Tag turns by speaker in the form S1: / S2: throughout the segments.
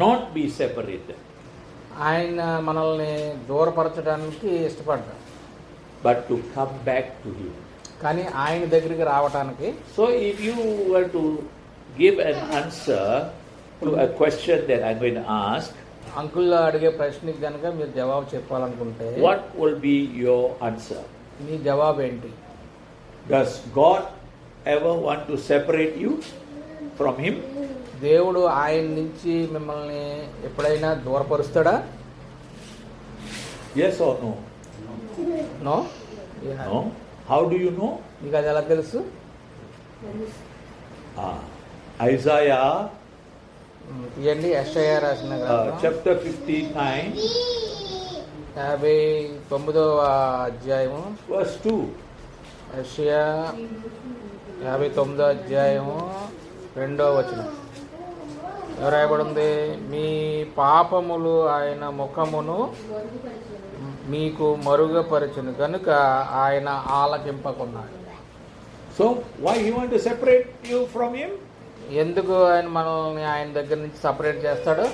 S1: not be separated,
S2: ఆయన మనల్ని దూరపరచడానికి ఇష్టపడ్డాడు,
S1: but to come back to Him.
S2: కానీ ఆయన దగ్గరికి రావటానికి.
S1: So if you were to give an answer to a question that I'm going to ask,
S2: uncle అడిగే ప్రశ్నకి కనుక మీరు జవాబు చెప్పాలనుకుంటే
S1: what will be your answer?
S2: మీ జవాబు ఏంటి?
S1: Does God ever want to separate you from Him?
S2: దేవుడు ఆయన నుంచి మిమ్మల్ని ఎప్పుడైనా దూరపరుస్తాడా?
S1: Yes or no?
S2: No.
S1: No. How do you know?
S2: మీకు అది ఎలా తెలుసు?
S1: Isaiah
S2: తీయండి, యెషయా రాసిన గ్రంథం
S1: chapter 59
S2: 59వ అధ్యాయము
S1: verse 2.
S2: యెషయా 59వ అధ్యాయము 2వ వచనం రాయబడి ఉంది, మీ పాపములు ఆయన ముఖమును మీకు మరుగుపరచును కనుక ఆయన ఆలకింపకున్నాడు.
S1: So why He want to separate you from Him?
S2: ఎందుకు ఆయన మనల్ని ఆయన దగ్గర నుంచి సపరేట్ చేస్తాడు?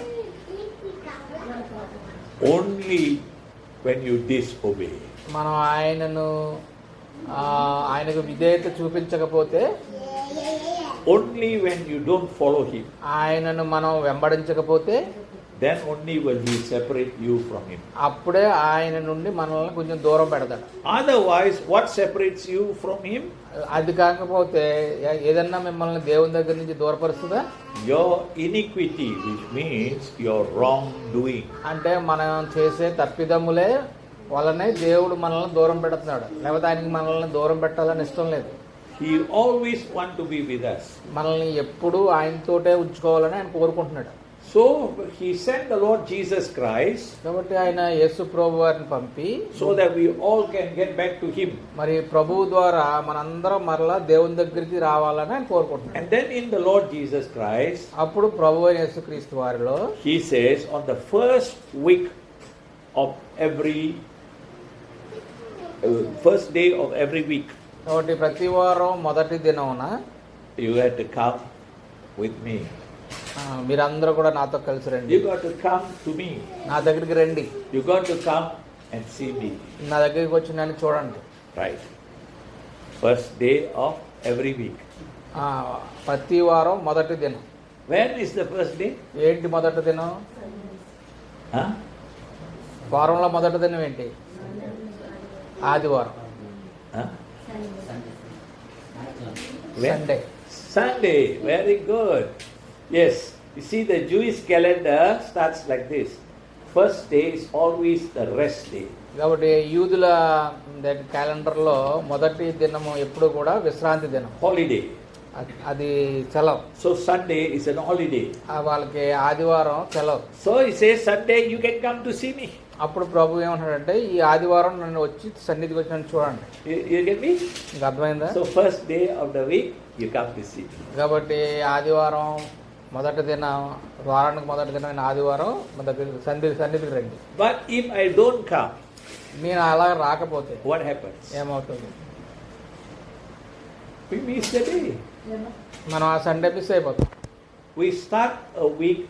S1: Only when you disobey.
S2: మనం ఆయనకు విధేయత చూపించకపోతే,
S1: Only when you don't follow Him,
S2: ఆయనను మనం వెంబడించకపోతే,
S1: then only will He separate you from Him.
S2: అప్పుడే ఆయన నుండి మనల్ని కొంచెం దూరం పెడతాడు.
S1: Otherwise, what separates you from Him?
S2: అది కాకపోతే ఏదన్నా మిమ్మల్ని దేవుని దగ్గర నుంచి దూరపరుస్తుందా?
S1: Your iniquity, which means your wrongdoing.
S2: అంటే మనం చేసే తప్పిదమ్ములే వలనే దేవుడు మనల్ని దూరం పెడుతున్నాడు, లేకపోతే ఆయనకి మనల్ని దూరం పెట్టాలని ఇష్టం లేదు.
S1: He always want to be with us.
S2: మనల్ని ఎప్పుడూ ఆయనతోటే ఉంచుకోవాలని ఆయన కోరుకుంటున్నాడు.
S1: So He sent the Lord Jesus Christ
S2: కాబట్టి ఆయన యేసు ప్రభు వారిని పంపి
S1: so that we all can get back to Him.
S2: మరి ప్రభువు ద్వారా మనందరం మరలా దేవుని దగ్గరికి రావాలని ఆయన కోరుకుంటున్నాడు.
S1: And then in the Lord Jesus Christ,
S2: అప్పుడు ప్రభువు యేసుక్రీస్తు వారిలో
S1: He says on the first week of first day of every week,
S2: కాబట్టి ప్రతి వారం మొదటి దినమున
S1: you have to come with me.
S2: మీరందరూ కూడా నాతో కలిసి రండి.
S1: You got to come to me.
S2: నా దగ్గరికి రండి.
S1: You got to come and see me.
S2: నా దగ్గరికి వచ్చి నన్ను చూడండి.
S1: Right. First day of every week.
S2: ప్రతి వారం మొదటి దినం.
S1: When is the first day?
S2: ఏంటి మొదటి దినం?
S1: Huh?
S2: వారంలో మొదటి దినం ఏంటి? ఆదివారం.
S1: Huh?
S2: Sunday.
S1: Sunday. Very good. Yes. You see, the Jewish calendar starts like this. First day is always the rest day.
S2: కాబట్టి యూదుల క్యాలెండర్లో మొదటి దినము ఎప్పుడు కూడా విశ్రాంతి దినం,
S1: Holiday.
S2: అది సెలవు.
S1: So Sunday is an holiday.
S2: వాళ్ళకి ఆదివారం సెలవు.
S1: So He says, Sunday you can come to see me.
S2: అప్పుడు ప్రభు ఏమంటాడంటే, ఈ ఆదివారం నన్ను వచ్చి సన్నిధికి వచ్చి నన్ను చూడండి.
S1: You get me?
S2: మీకు అర్థమైందా?
S1: So first day of the week you come to see me.
S2: కాబట్టి ఆదివారం మొదటి దినం, వారానికి మొదటి దినం ఆదివారం మన దగ్గర సన్నిధికి రండి.
S1: But if I don't come,
S2: నేను అలా రాకపోతే
S1: what happens?
S2: ఏమవుతుంది?
S1: We miss the day.
S2: మనం ఆ సండే మిస్ అయిపోతాం.
S1: We start a week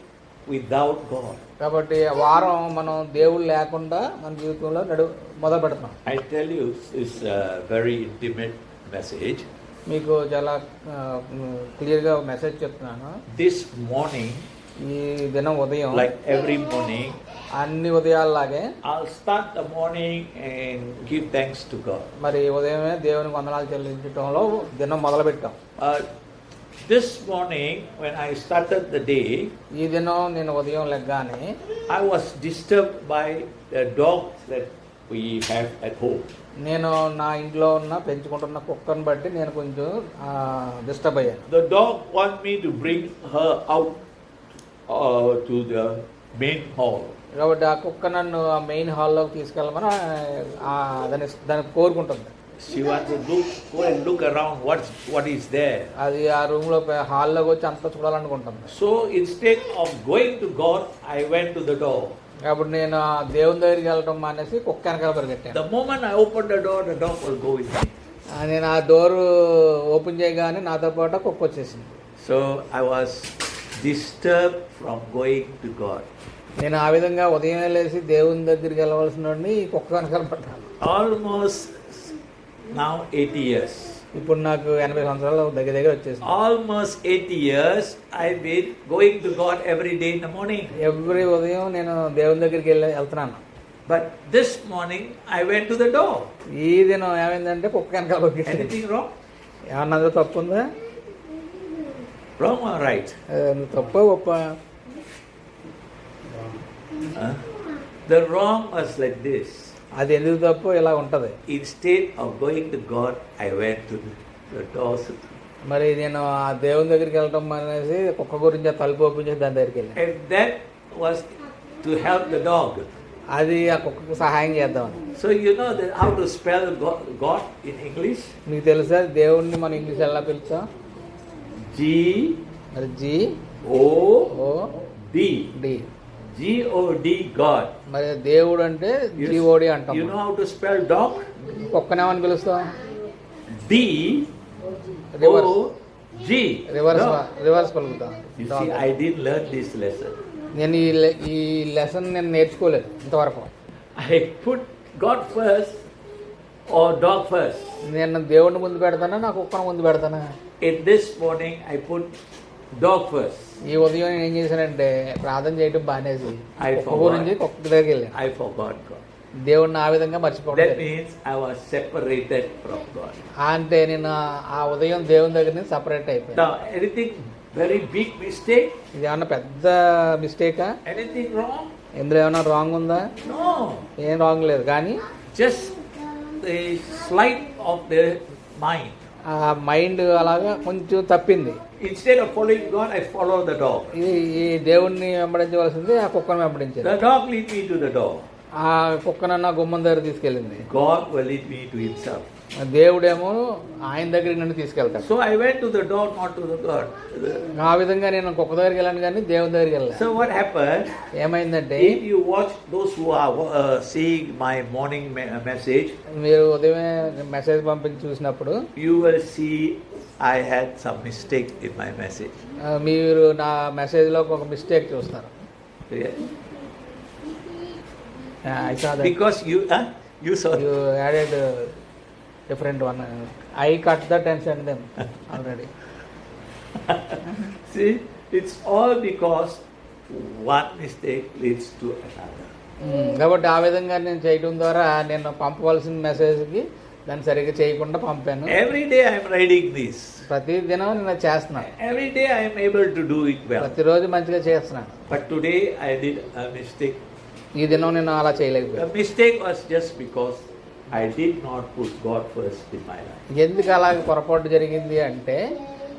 S1: without God.
S2: కాబట్టి వారం మనం దేవుడు లేకుండా మన జీవితంలో మొదలు పెడతాం.
S1: I tell you, it's a very intimate message.
S2: మీకు చాలా క్లియర్గా మెసేజ్ చెప్తున్నాను.
S1: This morning,
S2: ఈ దినం ఉదయం,
S1: like every morning,
S2: అన్ని ఉదయాల్లాగే
S1: I'll start the morning and give thanks to God.
S2: మరి ఉదయమే దేవునికి వందనాలు చెల్లించడంలో దినం మొదలు పెట్టాం.
S1: This morning, when I started the day,
S2: ఈ దినం నేను ఉదయం లెగ్గానే
S1: I was disturbed by the dog that we have at home.
S2: నేను నా ఇంట్లో ఉన్న పెంచుకుంటున్న కుక్కను బట్టి నేను కొంచెం డిస్టర్బ్ అయ్యాను.
S1: The dog want me to bring her out to the main hall.
S2: కాబట్టి ఆ కుక్క నన్ను ఆ మెయిన్ హాల్లోకి తీసుకెళ్ళమని దానికి కోరుకుంటుంది.
S1: She wants to go and look around what is there.
S2: అది ఆ రూమ్లో హాల్లోకి వచ్చి అంతా చూడాలనుకుంటుంది.
S1: So instead of going to God, I went to the door.
S2: కాబట్టి నేను దేవుని దగ్గరికి వెళ్ళడం మానేసి కుక్క వెనకాల పరిగెట్టాను.
S1: The moment I opened the door, the dog will go with me.
S2: నేను ఆ డోరు ఓపెన్ చేయగానే నాతో పాటు కుక్క వచ్చేసింది.
S1: So I was disturbed from going to God.
S2: నేను ఆ విధంగా ఉదయం లేచి దేవుని దగ్గరికి వెళ్ళవలసిన వాడిని ఈ కుక్క వెనకాల పడ్డాను.
S1: Almost now 80 years.
S2: ఇప్పుడు నాకు 80 సంవత్సరాలు దగ్గర వచ్చేసింది.
S1: Almost 80 years I've been going to God every day in the morning.
S2: Every ఉదయం నేను దేవుని దగ్గరికి వెళ్తున్నాను.
S1: But this morning I went to the door.
S2: ఈ దినం ఏమైందంటే కుక్క వెనకాల వచ్చేసింది.
S1: Anything wrong?
S2: ఏమన్నా తప్పు ఉందా?
S1: Wrong or right?
S2: తప్ప ఒప్ప?
S1: The wrong was like this.
S2: అది ఎందుకు తప్పు ఇలా ఉంటది.
S1: Instead of going to God, I went to the doors.
S2: మరి నేను ఆ దేవుని దగ్గరికి వెళ్ళటం అనేసి కుక్క గురించి తలుపు ఓపెన్ చేసి దాని దగ్గరికి వెళ్ళాను.
S1: And that was to help the dog.
S2: అది ఆ కుక్కకు సహాయం చేద్దామని.
S1: So you know how to spell God in English?
S2: మీకు తెలుసా దేవుణ్ణి మనం ఇంగ్లీష్ ఎలా పిలుస్తాం? మరి
S1: G-O-D.
S2: డి.
S1: G-O-D, God.
S2: మరి దేవుడు అంటే జీఓడి అంటాం.
S1: You know how to spell dog?
S2: కుక్కనేమని పిలుస్తాం?
S1: D-O-G.
S2: రివర్స్ పలుకుతాం.
S1: You see, I didn't learn this lesson.
S2: నేను ఈ లెసన్ నేను నేర్చుకోలేదు ఇంతవరకు.
S1: I put God first or dog first.
S2: నేను దేవుడిని ముందు పెడతానా నా కుక్కను ముందు పెడతానా?
S1: In this morning, I put dog first.
S2: ఈ ఉదయం నేను ఏం చేశానంటే ప్రార్థన చేయడం బానేసి
S1: I
S2: కుక్క గురించి కుక్క దగ్గరికి వెళ్ళాను.
S1: I forgot God.
S2: దేవుడిని ఆ విధంగా మర్చిపోవడం.
S1: That means I was separated from God.
S2: అంటే నేను ఆ ఉదయం దేవుని దగ్గర నుంచి సపరేట్ అయిపోయాను.
S1: Now, anything very big mistake?
S2: ఇది ఏమన్నా పెద్ద మిస్టేకా?
S1: Anything wrong?
S2: ఇందులో ఏమన్నా రాంగ్ ఉందా?
S1: No.
S2: ఏం రాంగ్ లేదు. కానీ
S1: Just the slight of the mind.
S2: ఆ మైండ్ అలాగా కొంచెం తప్పింది.
S1: Instead of following God, I follow the dog.
S2: ఈ దేవుణ్ణి వెంబడించవలసింది ఆ కుక్కను వెంబడించింది.
S1: The dog lead me to the door.
S2: ఆ కుక్కనన్న గుమ్మం దగ్గర తీసుకెళ్ళింది.
S1: God will lead me to Himself.
S2: దేవుడేమో ఆయన దగ్గరికి నన్ను తీసుకెళ్తాడు.
S1: So I went to the door, not to the God.
S2: ఆ విధంగా నేను కుక్క దగ్గరికి వెళ్ళాను కానీ దేవుని దగ్గరికి వెళ్ళాను.
S1: So what happened?
S2: ఏమైందంటే
S1: If you watch those who are seeing my morning message,
S2: మీరు ఉదయమే మెసేజ్ పంపించి చూసినప్పుడు
S1: you will see I had some mistake in my message.
S2: మీరు నా మెసేజ్లో ఒక మిస్టేక్ చూస్తారు.
S1: Yeah.
S2: I saw that.
S1: Because you saw.
S2: You added different one. I cut that and sent them already.
S1: See, it's all because one mistake leads to another.
S2: కాబట్టి ఆ విధంగా నేను చేయడం ద్వారా నేను పంపవలసిన మెసేజ్కి దాన్ని సరిగ్గా చేయకుండా పంపాను.
S1: Every day I am writing this.
S2: ప్రతి దినం నేను చేస్తున్నాను.
S1: Every day I am able to do it well.
S2: ప్రతిరోజు మంచిగా చేస్తున్నాను.
S1: But today I did a mistake.
S2: ఈ దినం నేను అలా చేయలేకపోయాను.
S1: The mistake was just because I did not put God first in my life.
S2: ఎందుకు అలాగ పొరపాటు జరిగింది అంటే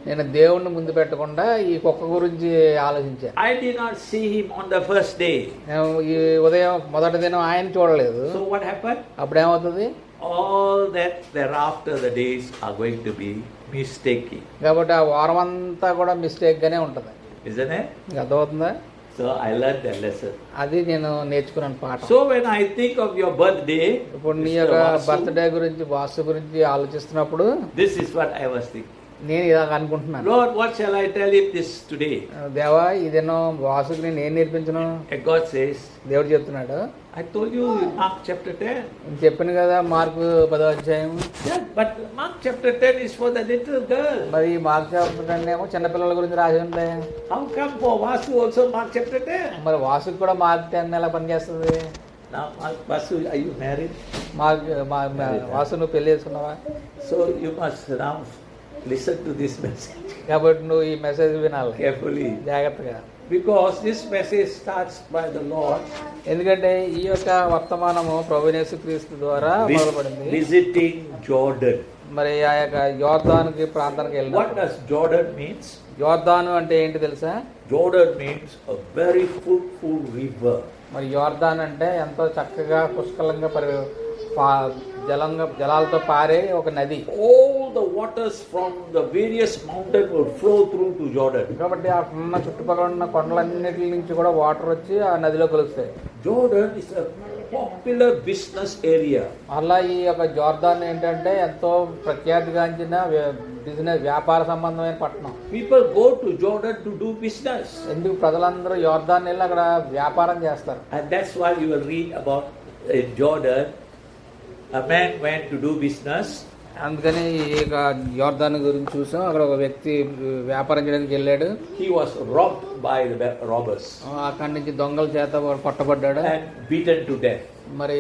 S2: నేను దేవుణ్ణి ముందు పెట్టకుండా ఈ కుక్క గురించి ఆలోచించాను.
S1: I did not see Him on the first day.
S2: నేను ఈ ఉదయం మొదటి దినం ఆయన చూడలేదు.
S1: So what happened?
S2: అప్పుడు ఏమవుతుంది?
S1: All that thereafter the days are going to be mistaking.
S2: కాబట్టి ఆ వారం అంతా కూడా మిస్టేక్గానే ఉంటుంది.
S1: Isn't it?
S2: మీకు అర్థమవుతుందా?
S1: So I learned that lesson.
S2: అది నేను నేర్చుకున్నాను పాఠం.
S1: So when I think of your birthday,
S2: ఇప్పుడు నీ యొక్క బర్త్డే గురించి వాసు గురించి ఆలోచిస్తున్నప్పుడు
S1: this is what I was thinking.
S2: నేను ఇలా అనుకుంటున్నాను.
S1: Lord, what shall I tell him this today?
S2: దేవా ఈ దినం వాసుకి నేను ఏం నేర్పించను?
S1: And God says,
S2: దేవుడు చెప్తున్నాడు,
S1: I told you in Mark chapter 10.
S2: చెప్పాను కదా మార్కు 10వ అధ్యాయం.
S1: Yeah, but Mark chapter 10 is for the little girl.
S2: మరి మార్కు chapter 10 ఏమో చిన్నపిల్లల గురించి రాసి ఉంటాయి.
S1: How come for Vasu also Mark chapter 10?
S2: మరి వాసుకి కూడా మార్కు 10 ఎలా పనిచేస్తుంది?
S1: Now, Vasu, are you married?
S2: Vasu నువ్వు పెళ్లి చేసుకున్నావా?
S1: So you must now listen to this message
S2: కాబట్టి నువ్వు ఈ మెసేజ్ వినాలి
S1: carefully.
S2: జాగ్రత్తగా.
S1: Because this message starts by the Lord
S2: ఎందుకంటే ఈ యొక్క వర్తమానము ప్రభువైన యేసుక్రీస్తు ద్వారా మొదలుపడింది.
S1: visiting Jordan.
S2: మరి ఆ యొక్క యోర్దానుకి ప్రాంతానికి వెళ్ళిన.
S1: What does Jordan means?
S2: యోర్దాను అంటే ఏంటి తెలుసా?
S1: Jordan means a very fruitful river.
S2: మరి యోర్దాన్ అంటే ఎంతో చక్కగా పుష్కలంగా జలాలతో పారే ఒక నది.
S1: All the waters from the various mountains will flow through to Jordan.
S2: కాబట్టి ఆ ఉన్న చుట్టుపక్కల ఉన్న కొండలన్నిటి నుంచి కూడా వాటర్ వచ్చి ఆ నదిలో కలుస్తాయి.
S1: Jordan is a popular business area.
S2: అలా ఈ యొక్క జోర్దాన్ ఏంటంటే ఎంతో ప్రఖ్యాతిగాంచిన బిజినెస్ వ్యాపార సంబంధమైన పట్టణం.
S1: People go to Jordan to do business.
S2: ఎందుకు ప్రజలందరూ యోర్దాన్ వెళ్ళి అక్కడ వ్యాపారం చేస్తారు.
S1: And that's why you will read about in Jordan, a man went to do business.
S2: అందుకని ఇక యోర్దాన్ గురించి చూసాం. అక్కడ ఒక వ్యక్తి వ్యాపారం చేయడానికి వెళ్ళాడు.
S1: He was robbed by the robbers.
S2: అక్కడి నుంచి దొంగల చేత పట్టబడ్డాడు
S1: and beaten to death.
S2: మరి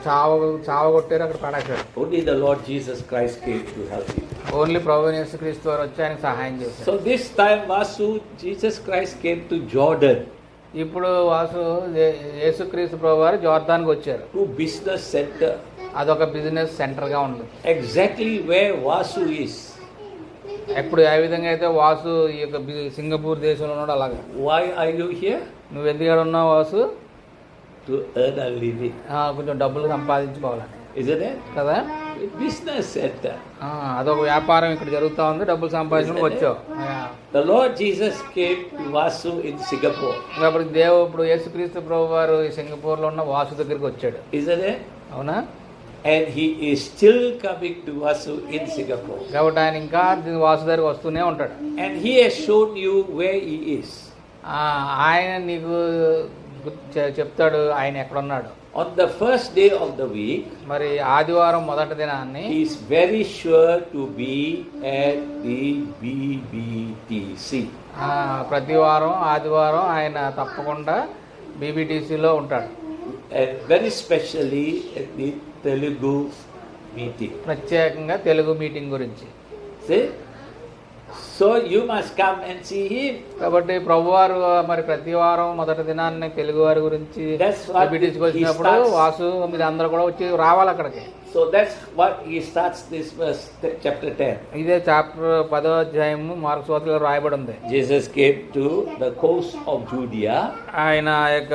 S2: చావగొట్టారు, అక్కడ పడేశాడు.
S1: Only the Lord Jesus Christ came to help him.
S2: Only ప్రభువైన యేసుక్రీస్తు వారు వచ్చి ఆయనకు సహాయం చేశారు.
S1: So this time Vasu, Jesus Christ came to Jordan.
S2: ఇప్పుడు వాసు యేసుక్రీస్తు ప్రభు వారు జోర్దాన్కి వచ్చారు.
S1: To business center.
S2: అదొక బిజినెస్ సెంటర్గా ఉంది.
S1: Exactly where Vasu is.
S2: ఎప్పుడు ఏ విధంగా అయితే వాసు ఈ యొక్క సింగపూర్ దేశంలో ఉన్నాడు అలాగా.
S1: Why are you here?
S2: నువ్వు ఎందుకు ఉన్నావు Vasu?
S1: To earn a living.
S2: కొంచెం డబ్బులు సంపాదించుకోవాలని.
S1: Isn't it?
S2: కదా.
S1: Business center.
S2: అదొక వ్యాపారం ఇక్కడ జరుగుతూ ఉంది, డబ్బులు సంపాదించుకుని వచ్చావు.
S1: The Lord Jesus came to Vasu in Singapore.
S2: కాబట్టి ఇప్పుడు యేసుక్రీస్తు ప్రభు వారు ఈ సింగపూర్లో ఉన్న వాసు దగ్గరికి వచ్చాడు.
S1: Isn't it?
S2: అవునా?
S1: And he is still coming to Vasu in Singapore.
S2: కాబట్టి ఆయన ఇంకా వాసు దగ్గరికి వస్తూనే ఉంటాడు.
S1: And he has shown you where he is.
S2: ఆయన నీకు చెప్తాడు ఆయన ఎక్కడున్నాడు.
S1: On the first day of the week,
S2: మరి ఆదివారం మొదటి దినాన్ని
S1: he is very sure to be at the BBTC.
S2: ప్రతి వారం ఆదివారం ఆయన తప్పకుండా బీబీటీసీలో ఉంటాడు.
S1: And very specially at the Telugu meeting.
S2: ప్రత్యేకంగా తెలుగు మీటింగ్ గురించి.
S1: See? So you must come and see him.
S2: కాబట్టి ప్రభువారు మరి ప్రతి వారం మొదటి దినాన్ని తెలుగు వారి గురించి బీబీటీసీకి వచ్చినప్పుడు వాసు మీరు అందరూ కూడా వచ్చి రావాలి అక్కడికి.
S1: So that's what he starts this verse, chapter 10.
S2: ఇదే చాప్టర్ 10వ అధ్యాయము మార్కు సువార్తలో రాయబడి ఉంది.
S1: Jesus came to the coast of Judea.
S2: ఆయన యొక్క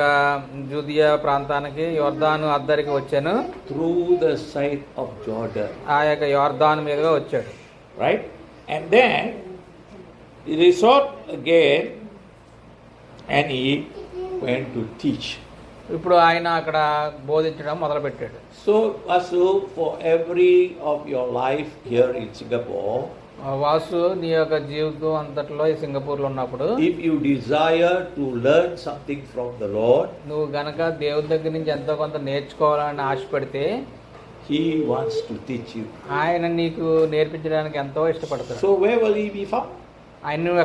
S2: జూదియా ప్రాంతానికి యోర్దాను అద్దరికి వచ్చాను.
S1: Through the side of Jordan.
S2: ఆ యొక్క యోర్దాను మీదుగా వచ్చాడు.
S1: Right? And then he resorted again and he went to teach.
S2: ఇప్పుడు ఆయన అక్కడ బోధించడం మొదలుపెట్టాడు.
S1: So Vasu, for every of your life here in Singapore,
S2: Vasu నీ యొక్క జీవితం అంతట్లో ఈ సింగపూర్లో ఉన్నప్పుడు
S1: if you desire to learn something from the Lord,
S2: నువ్వు గనక దేవుని దగ్గర నుంచి ఎంతో కొంత నేర్చుకోవాలని ఆశపడితే
S1: he wants to teach you.
S2: ఆయన నీకు నేర్పించడానికి ఎంతో ఇష్టపడతాడు.
S1: So where will he be found?
S2: ఆయన నువ్వు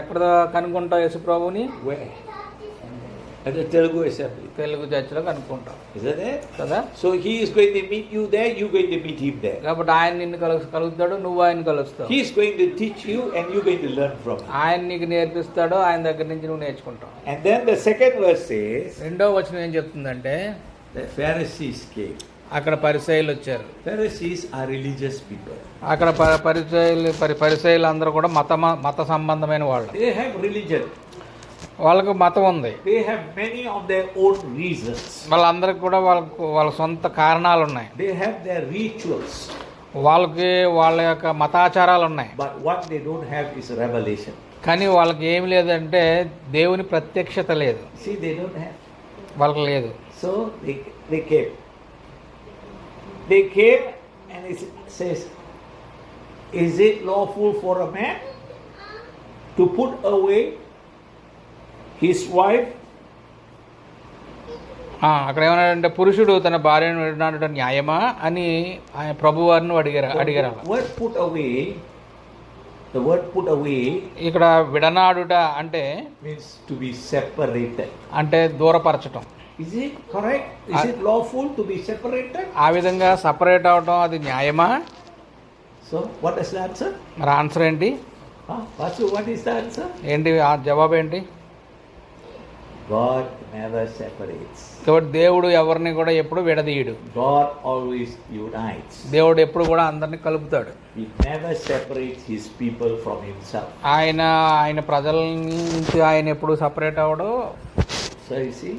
S2: ఎక్కడ కనుక్కుంటావు యేసు ప్రభువుని?
S1: Where? At the Telugu assembly.
S2: Telugu చర్చిలో కనుక్కుంటావు.
S1: Isn't it?
S2: కదా.
S1: So he is going to meet you there, you are going to meet him there.
S2: కాబట్టి ఆయన నిన్ను కలుగుతాడు, నువ్వు ఆయన కలుస్తావు.
S1: He is going to teach you and you are going to learn from him.
S2: ఆయన నీకు నేర్పిస్తాడు, ఆయన దగ్గర నుంచి నువ్వు నేర్చుకుంటావు.
S1: And then the second verse says,
S2: రెండో వచనం ఏం చెప్తుందంటే
S1: the Pharisees came.
S2: అక్కడ పరిసయ్యులు వచ్చారు.
S1: Pharisees are religious people.
S2: అక్కడ పరిసయ్యులు అందరూ కూడా మత సంబంధమైన వాళ్ళు.
S1: They have religion.
S2: వాళ్ళకు మతం ఉంది.
S1: They have many of their own reasons.
S2: వాళ్ళందరికి కూడా వాళ్ళ సొంత కారణాలు ఉన్నాయి.
S1: They have their rituals.
S2: వాళ్ళకి వాళ్ళ యొక్క మతాచారాలు ఉన్నాయి.
S1: But what they don't have is revelation.
S2: కానీ వాళ్ళకి ఏమి లేదంటే దేవుని ప్రత్యక్షత లేదు.
S1: See, they don't have.
S2: వాళ్ళకి లేదు.
S1: So they came. They came and it says, is it lawful for a man to put away his wife?
S2: అక్కడ ఏమన్నాడంటే పురుషుడు తన భార్యను విడనాడటం న్యాయమా అని ఆయన ప్రభువారిని అడిగారు.
S1: The word put away
S2: ఇక్కడ విడనాడుట అంటే
S1: means to be separated.
S2: అంటే దూరపరచటం.
S1: Is it correct? Is it lawful to be separated?
S2: ఆ విధంగా సపరేట్ అవటం అది న్యాయమా?
S1: So what is the answer?
S2: మరి ఆన్సర్ ఏంటి?
S1: What is the answer?
S2: ఏంటి జవాబు ఏంటి?
S1: God never separates.
S2: కాబట్టి దేవుడు ఎవరిని కూడా ఎప్పుడు విడదీయడు.
S1: God always unites.
S2: దేవుడు ఎప్పుడు కూడా అందరిని కలుపుతాడు.
S1: He never separates his people from himself.
S2: ఆయన ప్రజల నుంచి ఆయన ఎప్పుడు సపరేట్ అవ్వడు.
S1: So you see?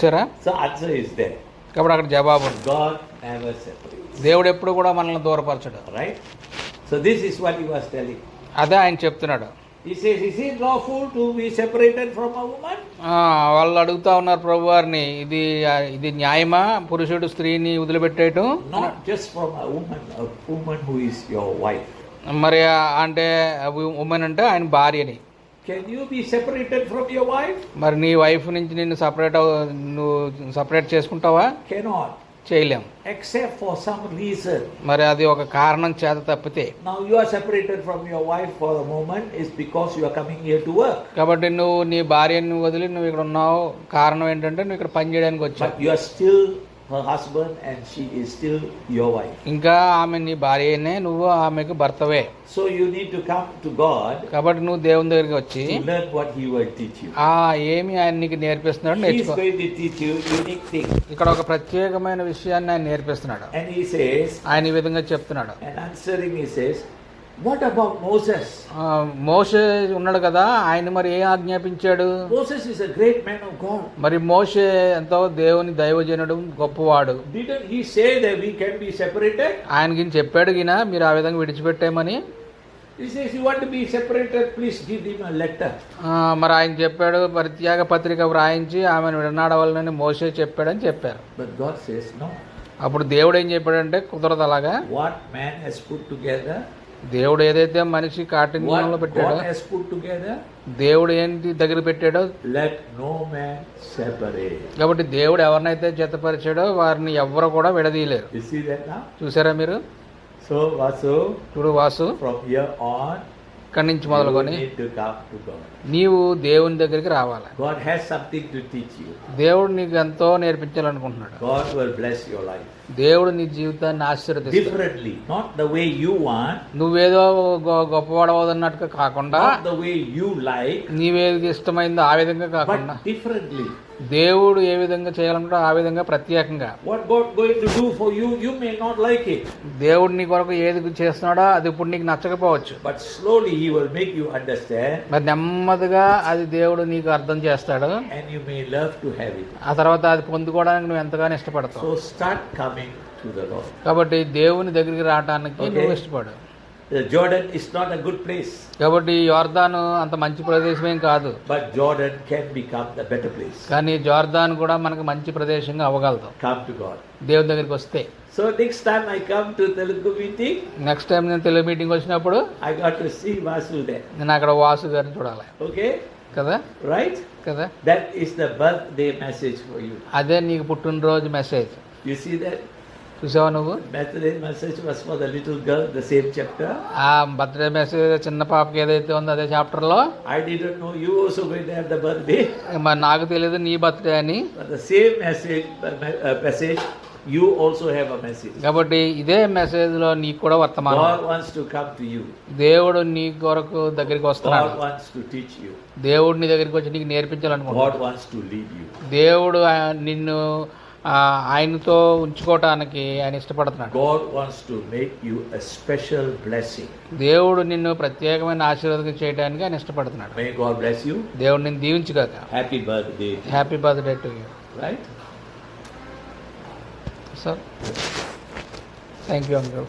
S2: సరే.
S1: So answer is there.
S2: కాబట్టి అక్కడ జవాబు ఉంది.
S1: God never separates.
S2: దేవుడు ఎప్పుడు కూడా మనల్ని దూరపరచడు.
S1: Right? So this is what he was telling.
S2: అదే ఆయన చెప్తున్నాడు.
S1: He says, is it lawful to be separated from a woman?
S2: వాళ్ళు అడుగుతా ఉన్నారు ప్రభువారిని, ఇది న్యాయమా పురుషుడు స్త్రీని వదిలిపెట్టేయటం?
S1: Not just from a woman who is your wife.
S2: మరి అంటే ఉమెన్ అంటే ఆయన భార్యని.
S1: Can you be separated from your wife?
S2: మరి నీ వైఫ్ నుంచి నిన్ను నువ్వు సపరేట్ చేసుకుంటావా?
S1: Cannot.
S2: చేయలేం.
S1: Except for some reason.
S2: మరి అది ఒక కారణం చేత తప్పితే.
S1: Now you are separated from your wife for a moment is because you are coming here to work.
S2: కాబట్టి నువ్వు నీ భార్యను వదిలి నువ్వు ఇక్కడ ఉన్నావు. కారణం ఏంటంటే నువ్వు ఇక్కడ పని చేయడానికి వచ్చావు.
S1: But you are still her husband and she is still your wife.
S2: ఇంకా ఆమె నీ భార్యనే, నువ్వు ఆమెకు భర్తవే.
S1: So you need to come to God.
S2: కాబట్టి నువ్వు దేవుని దగ్గరికి వచ్చి
S1: to learn what he will teach you.
S2: ఏమి ఆయన నీకు నేర్పిస్తున్నాడు
S1: He is
S2: నేర్చుకో.
S1: going to teach you unique thing.
S2: ఇక్కడ ఒక ప్రత్యేకమైన విషయాన్ని ఆయన నేర్పిస్తున్నాడు.
S1: And he says,
S2: ఆయన ఈ విధంగా చెప్తున్నాడు.
S1: and answering he says, what about Moses?
S2: మోషే ఉన్నాడు కదా, ఆయన మరి ఏం ఆజ్ఞాపించాడు?
S1: Moses is a great man of God.
S2: మరి మోషే ఎంతో దేవుని దైవజనుడు, గొప్పవాడు.
S1: Didn't he say that we can be separated?
S2: ఆయనకి చెప్పాడు గిన మీరు ఆ విధంగా విడిచిపెట్టేమని.
S1: He says, you want to be separated, please give him a letter.
S2: మరి ఆయన చెప్పాడు, పరిత్యాగ పత్రిక వ్రాయించి ఆమెను విడనాడవాలని మోషే చెప్పాడని చెప్పారు.
S1: But God says no.
S2: అప్పుడు దేవుడు ఏం చెప్పాడంటే కుదరదు అలాగా.
S1: What man has put together,
S2: దేవుడు ఏదైతే మనిషి కాఠిన్యంలో
S1: what
S2: పెట్టాడో,
S1: God has put together,
S2: దేవుడు ఏంటి దగ్గర పెట్టాడో,
S1: let no man separate.
S2: కాబట్టి దేవుడు ఎవరినైతే జతపరిచాడో వారిని ఎవ్వరు కూడా విడదీయలేరు.
S1: You see that now?
S2: చూసారా మీరు?
S1: So Vasu,
S2: చూడు వాసు,
S1: from here on,
S2: ఇక్కడి నుంచి
S1: you
S2: మొదలుకొని
S1: need to come to God.
S2: నీవు దేవుని దగ్గరికి రావాలి.
S1: God has something to teach you.
S2: దేవుడు నీకు ఎంతో నేర్పించాలనుకుంటున్నాడు.
S1: God will bless your life
S2: దేవుడు నీ జీవితాన్ని ఆశీర్వదిస్తాడు.
S1: differently, not the way you want,
S2: నువ్వేదో గొప్పవాడవదన్నట్టుగా కాకుండా,
S1: not the way you like,
S2: నీవేది ఇష్టమైందో ఆ విధంగా కాకుండా,
S1: but differently.
S2: దేవుడు ఏ విధంగా చేయాలనుకుంటో ఆ విధంగా ప్రత్యేకంగా.
S1: What God going to do for you, you may not like it,
S2: దేవుడు నీ కొరకు ఏది చేస్తున్నాడో అది ఇప్పుడు నీకు నచ్చకపోవచ్చు.
S1: but slowly He will make you understand,
S2: మరి నెమ్మదిగా అది దేవుడు నీకు అర్థం చేస్తాడు.
S1: and you may love to have it.
S2: ఆ తర్వాత అది పొందుకోవడానికి నువ్వు ఎంతగానో ఇష్టపడతావు.
S1: So start coming to the Lord.
S2: కాబట్టి దేవుని దగ్గరికి రావడానికి నువ్వు ఇష్టపడు.
S1: The Jordan is not a good place,
S2: కాబట్టి యోర్దాను అంత మంచి ప్రదేశమేం కాదు,
S1: but Jordan can become the better place.
S2: కానీ జోర్దాన్ కూడా మనకు మంచి ప్రదేశంగా అవ్వగలదు
S1: Come to God.
S2: దేవుని దగ్గరికి వస్తే.
S1: So next time I come to Telugu meeting,
S2: next time నేను తెలుగు మీటింగ్ వచ్చినప్పుడు
S1: I got to see Vasu there.
S2: నేను అక్కడ వాసు గారిని చూడాలి
S1: Okay?
S2: కదా
S1: Right?
S2: కదా.
S1: That is the birthday message for you.
S2: అదే నీకు పుట్టినరోజు మెసేజ్.
S1: You see that?
S2: చూసావా నువ్వు?
S1: Birthday message was for the little girl, the same chapter.
S2: ఆ బర్త్డే మెసేజ్ చిన్న పాపకి ఏదైతే ఉందో అదే చాప్టర్లో.
S1: I didn't know you also going to have the birthday.
S2: మరి నాకు తెలియదు నీ బర్త్డే అని.
S1: But the same message, you also have a message.
S2: కాబట్టి ఇదే మెసేజ్లో నీకు కూడా వర్తమానం.
S1: God wants to come to you.
S2: దేవుడు నీ కొరకు దగ్గరికి వస్తున్నాడు.
S1: God wants to teach you.
S2: దేవుడు నీ దగ్గరికి వచ్చి నీకు నేర్పించాలనుకుంటున్నాడు.
S1: God wants to lead you.
S2: దేవుడు నిన్ను ఆయనతో ఉంచుకోవటానికి ఆయన ఇష్టపడుతున్నాడు.
S1: God wants to make you a special blessing.
S2: దేవుడు నిన్ను ప్రత్యేకమైన ఆశీర్వాదం చేయడానికి ఆయన ఇష్టపడుతున్నాడు.
S1: May God bless you.
S2: దేవుడు నిన్ను దీవించుగాక.
S1: Happy birthday.
S2: Happy birthday to you.
S1: Right?
S2: Sir thank you uncle.